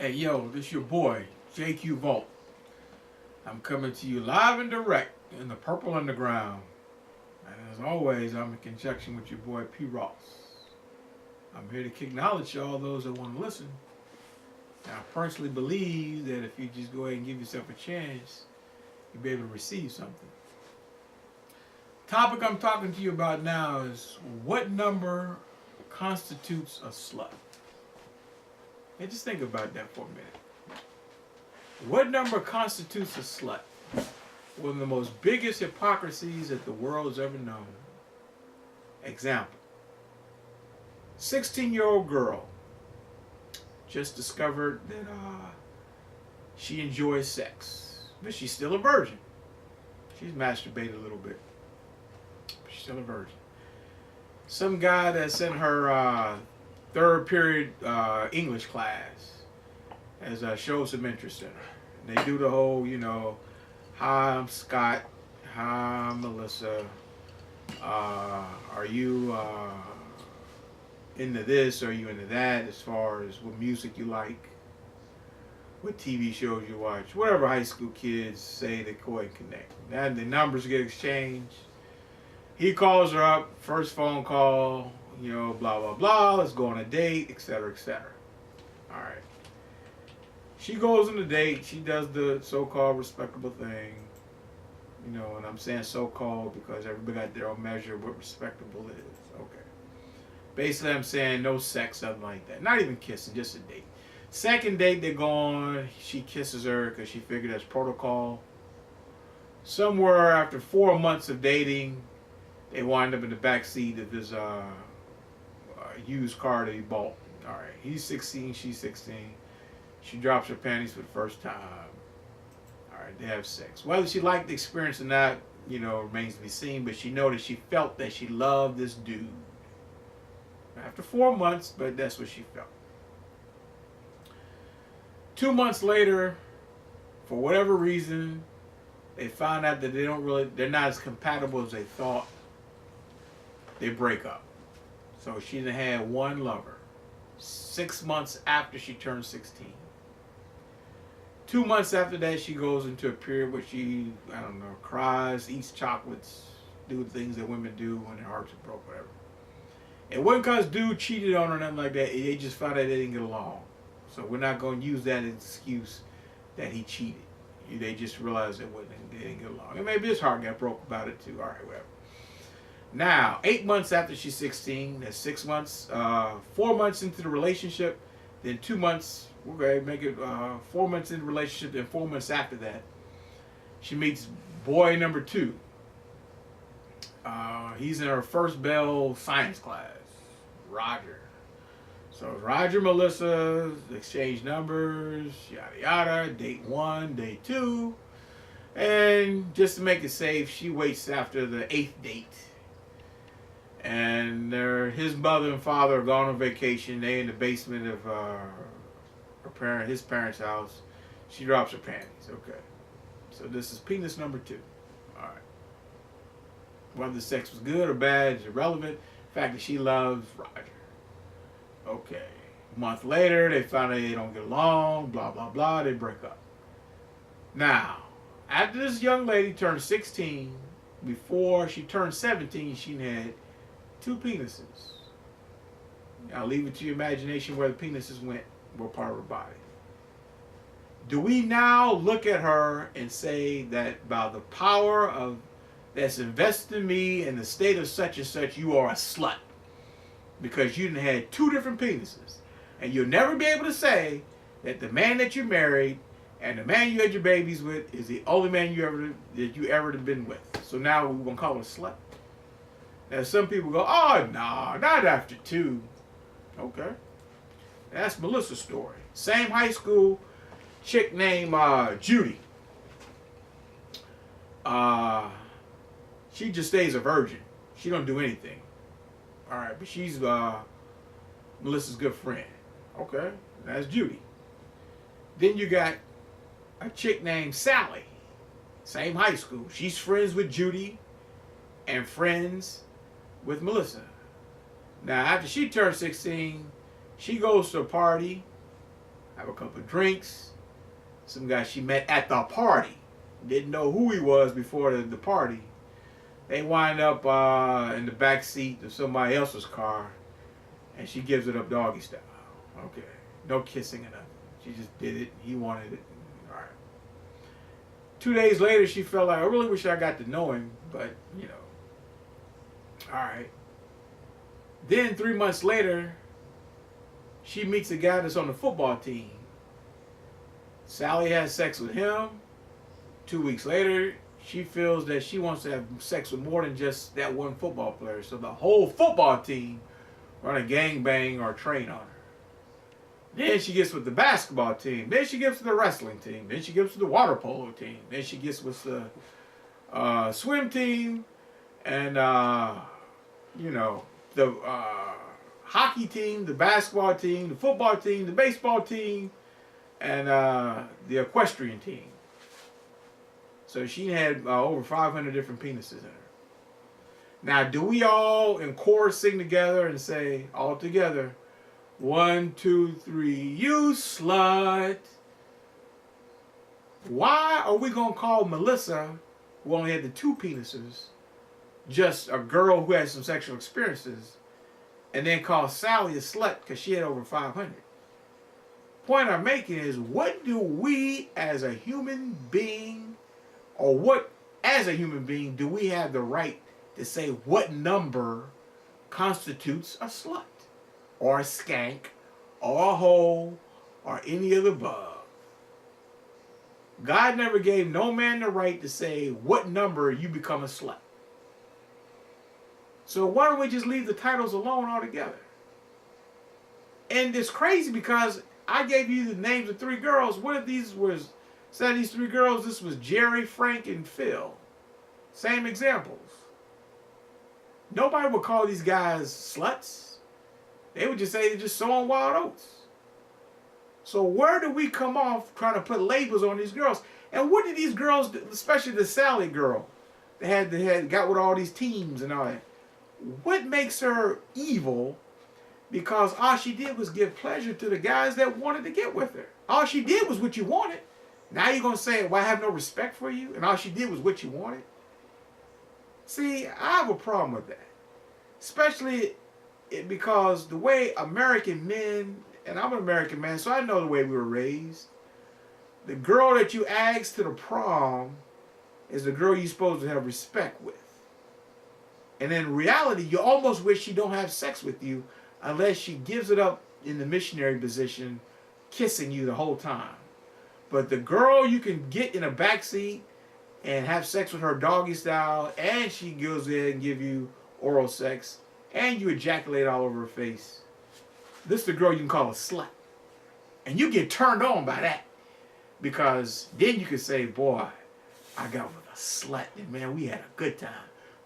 Hey, yo, this your boy, JQ Vault. I'm coming to you live and direct in the Purple Underground. And as always, I'm in conjunction with your boy, P. Ross. I'm here to acknowledge all those that want to listen. And I personally believe that if you just go ahead and give yourself a chance, you'll be able to receive something. Topic I'm talking to you about now is what number constitutes a slut? Hey, just think about that for a minute. What number constitutes a slut? One of the most biggest hypocrisies that the world has ever known. Example. 16-year-old girl just discovered that she enjoys sex. But she's still a virgin. She's masturbated a little bit. But she's still a virgin. Some guy that sent her third period English class has showed some interest in her. And they do the whole, hi, I'm Scott. Hi, I'm Melissa. Are you into this? Are you into that? As far as what music you like, what TV shows you watch, whatever high school kids say, they go ahead and connect. Then the numbers get exchanged. He calls her up, first phone call, blah, blah, blah, let's go on a date, etc., etc. All right. She goes on the date. She does the so-called respectable thing. And I'm saying so-called because everybody got their own measure of what respectable is. Okay. Basically, I'm saying no sex, something like that. Not even kissing, just a date. Second date, they go on. She kisses her because she figured that's protocol. Somewhere after 4 months of dating, they wind up in the back seat of his used car that he bought. All right. He's 16, she's 16. She drops her panties for the first time. All right, they have sex. Whether she liked the experience or not, remains to be seen. But she noticed she felt that she loved this dude. After 4 months, but that's what she felt. 2 months later, for whatever reason, they find out that they're not as compatible as they thought. They break up. So she done had one lover. 6 months after she turned 16. 2 months after that, she goes into a period where she, cries, eats chocolates, do the things that women do when their hearts are broke, whatever. It wasn't because dude cheated on her or nothing like that. They just found out they didn't get along. So we're not going to use that as an excuse that he cheated. They just realized they didn't get along. And maybe his heart got broke about it too. All right, whatever. Now, 8 months after she's 16, that's 6 months, 4 months into the relationship, then 2 months, we're going to make it 4 months into the relationship, then 4 months after that, she meets boy number 2. He's in her first bell science class, Roger. So Roger, Melissa, exchange numbers, yada yada, date 1, date 2. And just to make it safe, she waits after the 8th date. And his mother and father are gone on vacation. They in the basement of his parents' house. She drops her panties. Okay. So this is penis number 2. All right. Whether the sex was good or bad is irrelevant. The fact that she loves Roger. Okay. A month later, they find out they don't get along. Blah, blah, blah. They break up. Now, after this young lady turned 16, before she turned 17, she had 2 penises. I'll leave it to your imagination where the penises went, what part of her body. Do we now look at her and say that by the power of that's invested in me in the state of such and such, you are a slut? Because you had 2 different penises. And you'll never be able to say that the man that you married and the man you had your babies with is the only man you ever have been with. So now we're going to call her a slut. Now, some people go, oh, no, not after 2. Okay. That's Melissa's story. Same high school chick named Judy. She just stays a virgin. She don't do anything. All right, but she's Melissa's good friend. Okay, that's Judy. Then you got a chick named Sally. Same high school. She's friends with Judy and friends with Melissa. Now, after she turned 16, she goes to a party. have a couple of drinks. Some guy she met at the party. Didn't know who he was before the party. They wind up in the back seat of somebody else's car, and she gives it up doggy style. Okay. No kissing or nothing. She just did it. He wanted it. All right. 2 days later, she felt like, I really wish I got to know him, but, you know. All right. Then 3 months later, she meets a guy that's on the football team. Sally has sex with him. 2 weeks later, she feels that she wants to have sex with more than just that one football player. So the whole football team run a gangbang or train on her. Then she gets with the basketball team. Then she gets with the wrestling team. Then she gets with the water polo team. Then she gets with the swim team. And, you know, the hockey team, the basketball team, the football team, the baseball team, and the equestrian team. So she had over 500 different penises in her. Now, do we all in chorus sing together and say, all together, 1, 2, 3, you slut? Why are we going to call Melissa, who only had the 2 penises, just a girl who had some sexual experiences, and then call Sally a slut because she had over 500? Point I'm making is, what do we as a human being, or what as a human being do we have the right to say what number constitutes a slut, or a skank, or a hoe, or any of the above? God never gave no man the right to say what number you become a slut. So why don't we just leave the titles alone altogether? And it's crazy because I gave you the names of 3 girls. What if these was, said these 3 girls, this was Jerry, Frank, and Phil. Same examples. Nobody would call these guys sluts. They would just say they're just sowing wild oats. So where do we come off trying to put labels on these girls? And what did these girls do, especially the Sally girl, they had got with all these teams and all that? What makes her evil? Because all she did was give pleasure to the guys that wanted to get with her. All she did was what you wanted. Now you're going to say, well, I have no respect for you, and all she did was what you wanted? See, I have a problem with that. Especially because the way American men, and I'm an American man, so I know the way we were raised. The girl that you ask to the prom is the girl you're supposed to have respect with. And in reality, you almost wish she don't have sex with you unless she gives it up in the missionary position, kissing you the whole time. But the girl you can get in a backseat and have sex with her doggy style, and she goes in and give you oral sex, and you ejaculate all over her face, this is the girl you can call a slut. And you get turned on by that. Because then you can say, boy, I got with a slut, and man, we had a good time.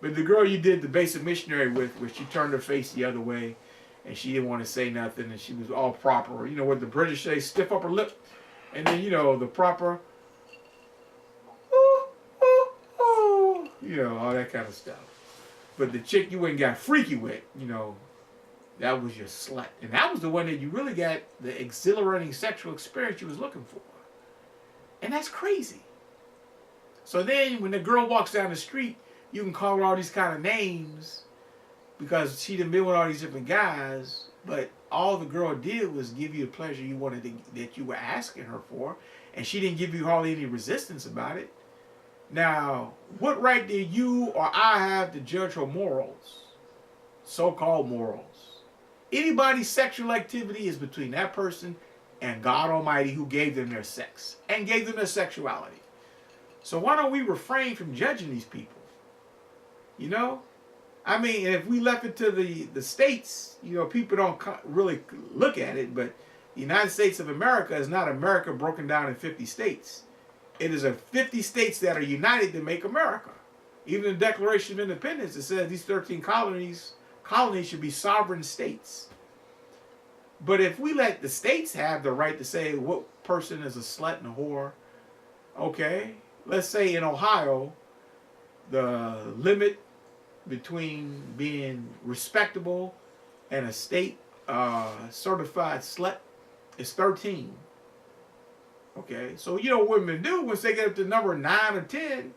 But the girl you did the basic missionary with, where she turned her face the other way, and she didn't want to say nothing, and she was all proper. You know what the British say, stiff upper lip, and then, you know, the proper, ooh, ooh, ooh, you know, all that kind of stuff. But the chick you went and got freaky with, you know, that was your slut. And that was the one that you really got the exhilarating sexual experience you was looking for. And that's crazy. So then when the girl walks down the street, you can call her all these kind of names because she done been with all these different guys, but all the girl did was give you the pleasure you wanted to, that you were asking her for, and she didn't give you hardly any resistance about it. Now, what right do you or I have to judge her morals? So-called morals. Anybody's sexual activity is between that person and God Almighty, who gave them their sex and gave them their sexuality. So why don't we refrain from judging these people? You know? I mean, if we left it to the states, you know, people don't really look at it, but the United States of America is not America broken down in 50 states. It is 50 states that are united to make America. Even in the Declaration of Independence, it says these 13 colonies should be sovereign states. But if we let the states have the right to say what person is a slut and a whore, okay, let's say in Ohio, the limit between being respectable and a state certified slut is 13. Okay, so you know what women do once they get up to number 9 or 10,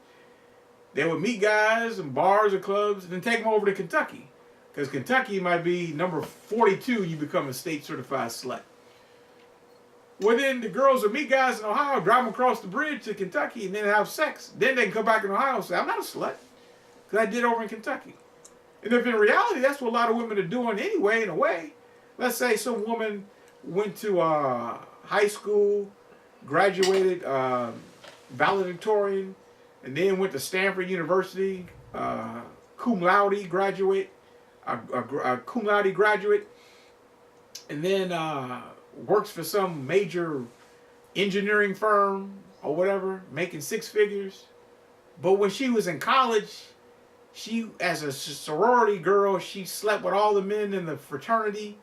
they would meet guys in bars or clubs and then take them over to Kentucky. Because Kentucky might be number 42, you become a state certified slut. Well, then the girls will meet guys in Ohio, drive them across the bridge to Kentucky, and then have sex. Then they can come back in Ohio and say, I'm not a slut, because I did it over in Kentucky. And if in reality, that's what a lot of women are doing anyway, in a way. Let's say some woman went to high school, graduated valedictorian, and then went to Stanford University, cum laude graduate, cum laude graduate, and then works for some major engineering firm or whatever, making 6 figures. But when she was in college, she, as a sorority girl, she slept with all the men in the fraternity,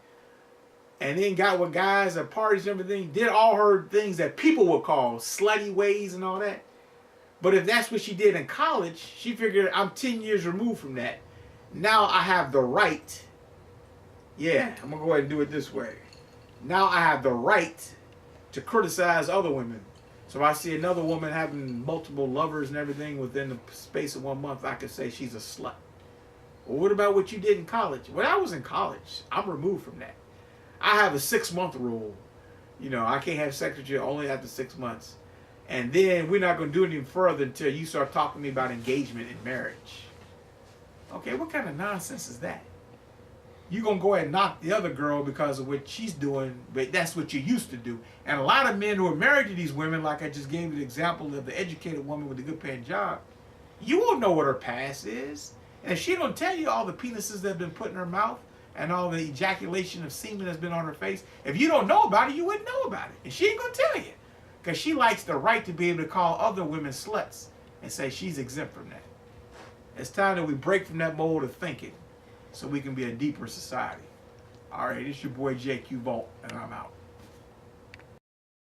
and then got with guys at parties and everything, did all her things that people would call slutty ways and all that. But if that's what she did in college, she figured, I'm 10 years removed from that. Now I have the right. Yeah, I'm going to go ahead and do it this way. Now I have the right to criticize other women. So if I see another woman having multiple lovers and everything within the space of 1 month, I could say she's a slut. Well, what about what you did in college? When I was in college, I'm removed from that. I have a 6-month rule. You know, I can't have sex with you only after 6 months. And then we're not going to do anything further until you start talking to me about engagement and marriage. Okay, what kind of nonsense is that? You're going to go ahead and knock the other girl because of what she's doing, but that's what you used to do. And a lot of men who are married to these women, like I just gave you the example of the educated woman with a good paying job, you won't know what her past is. And if she don't tell you all the penises that have been put in her mouth and all the ejaculation of semen that's been on her face, if you don't know about it, you wouldn't know about it. And she ain't going to tell you. Because she likes the right to be able to call other women sluts and say she's exempt from that. It's time that we break from that mold of thinking so we can be a deeper society. All right, it's your boy JQ Vault, and I'm out.